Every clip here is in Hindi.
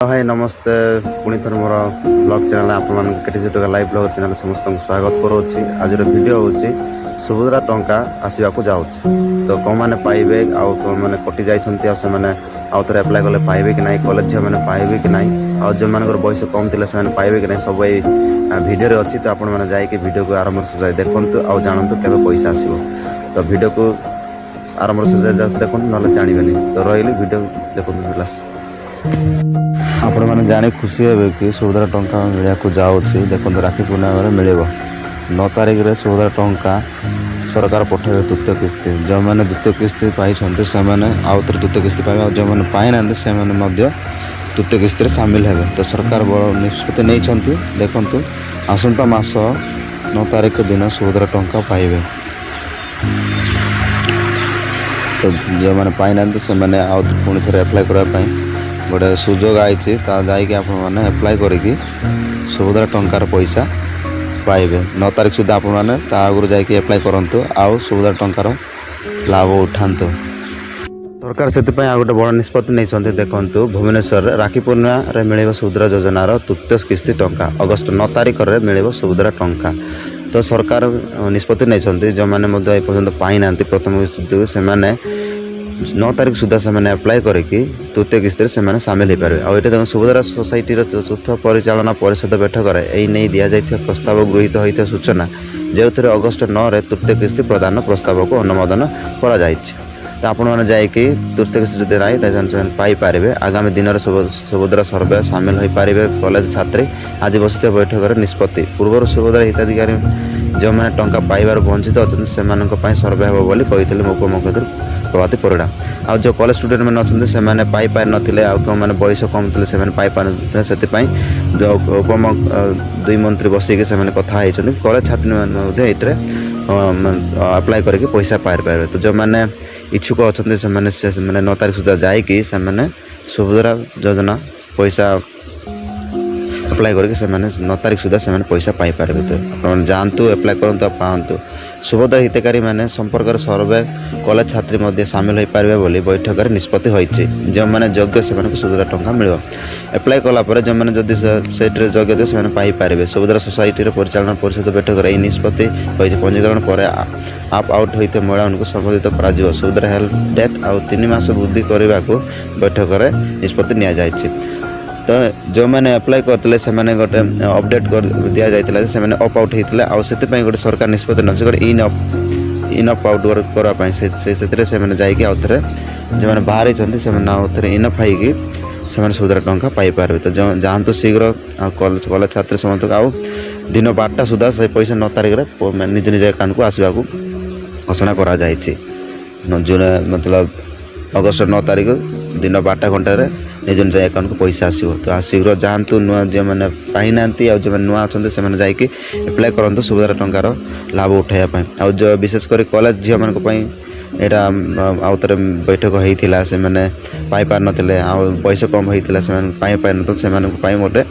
हाय नमस्ते पुणी थर मोर ब्लॉग चैनल आपण केटी लाइव ब्लॉग चैनल समस्त स्वागत करोछि। आज वीडियो होछि सुभद्रा टंका आसवाक जाउछि तो कौ मैंने पाइबे आउ मैंने कटि जाइछन्ति आ से माने आउ थरे अप्लाई कले पाइबे कि नहीं कॉलेज झिया मैंने पाइबे कि नहीं आ जो मानकर बयस कम थिले से माने पाइबे कि नहीं सब ए वीडियो रे अछि। तो आपण माने जाई के वीडियो को आरंभ से देखंतु आ जानंतु केबे पैसा आसीबो। तो वीडियो को आरंभ से देखंतु नले जानिबेनी। तो रहिली वीडियो देखंतु लास्ट आपण मैंने जानी खुशी हे कि सुभद्रा टंका मिलिया जाऊँगी। देखो राखी पूर्णिमा मिल 9 तारिख में सुभद्रा टंका सरकार पठेबे तृतीय किस्ती। जो मैंने द्वितीय किस्ती पाई से आउ थे तृतीय किस्ती पाइबे और जो मैंने पाई ना से तृतीय किस्ती सामिल हेबे। तो सरकार बड़ निष्पत्ति नहीं देखु आसंता मास 9 तारिख दिन सुभद्रा टंका पाइबे। तो जो मैंने पाई ना से आउ पुणी थे एप्लाय करने गोटे सुजोग आई जाकि आपने एप्लाय करी सुभद्रा टंकार पैसा पाइबे। 9 तारिख सुधा आपण मैंने आगुरी जाकि एप्लाय करंतु आउ सुभद्रा टंकार लाभ उठातु। सरकार से आ गोटे बड़ निष्पत्ति नहीं देखु भुवनेश्वर राखी पूर्णिमा मिल सुभद्रा योजनार तृतीय किस्ती टंका अगस्त 9 तारिख में मिल सुभद्रा टंका। तो सरकार निष्पत्ति नहीं जो मैंने एपर्तंत पाई ना प्रथम किस्ती से 9 तारिख सुधा से एप्लाय करके तृतीय किस्ती से सामिल हो पारे। और ये सुभद्रा सोसाइटी चतुर्थ परिचालना परिषद बैठक में दि जाइए प्रस्ताव गृहीत होता सूचना जो थे अगस्त 9 तृतीय किस्ती प्रदान प्रस्ताव को अनुमोदन कर। तो आपण मैंने जाकि तृतीय किस्ती जो ना पाइपर आगामी दिन में सुभद्रा सर्वे सामिल हो पारे। कॉलेज छात्री आज बस बैठक निष्पत्ति पूर्व सुभद्रा हिताधिकारी जो मैंने टंका पाइबार वंचित अच्छा से सर्वे हे बोली उपमुख्यमंत्री प्रभाती परिड़ा। आ जो कॉलेज स्टूडेंट मैंने अच्छे से पाइपार नथिले मैंने बयस कम थे से पाइपार से जो दुई मंत्री बसिक से कथा कॉलेज छात्री मैंने अप्लाई करके पैसा पाई पारे। तो जो मैंने इच्छुक अच्छा से 9 तारिख सुधा जाकि सुभद्रा योजना पैसा अप्लाई करके 9 तारिख सुधा से पैसा पाई पारे। तो आप जातु एप्लाय करूँ पातु। सुभद्रा हितकारी मैंने संपर्क सर्वे कॉलेज छात्री सामिल हो पारे बोली बैठक में निष्पत्ति होती। जो मैंने योग्य से सुभद्रा टंका मिल एप्लाय कलापर जो मैंने जदि से योग्य थे से पाइपर। सुभद्रा सोसाइटी परिचालना परिषद बैठक में निष्पत्ति पंजीकरण पर आप आउट होते महिला को संबोधित कर सुभद्रा हेल्प डेट आउ 3 मास वृद्धि करने को बैठक में निष्पत्ति नि। तो जो मैंने एप्लाय करते से गोटे अपडेट कर दि जाता से अप आउट होते आते गोटे सरकार निष्पत्ति नौ गोटे इन अप आउट करवाई से जाकि आउ थे जो मैंने बाहर से आउ थे इनअप होगी सुभद्रा टंका पाइपर। तो जो जातु शीघ्र कॉलेज छात्री समस्त आउ दिन 12टा सुधा से पैसा 9 तारिख में निज निज अकाउंट को आसवा घोषणा कर मतलब अगस्त 9 तारिख दिन 12टा घंटे निज निज अकाउंट को पैसा आसो। तो शीघ्र जातु नुआ जो मैंने पाई ना जो नुआ अच्छा से जाकि एप्लाय करूँ सुभद्रा टंकार लाभ उठाइबा। आ जो विशेषकर कॉलेज झील मानी यहाँ आउ थे बैठक होता से पाइपार नथिले बयस कम होता से पाई न से गोटे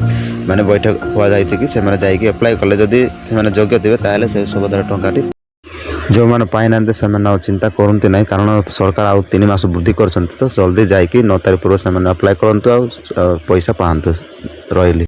मैंने बैठक हुआ कि से एप्लाय कले जदि से योग्य थे ताले से सुभद्रा टंकाटी जो मैंने पाई ना से चिंता करती ना कारण सरकार आउ 3 मास वृद्धि कर। तो जल्दी जाकि 9 तारिख पूर्व से अप्लाई करूँ पैसा पातु। रही।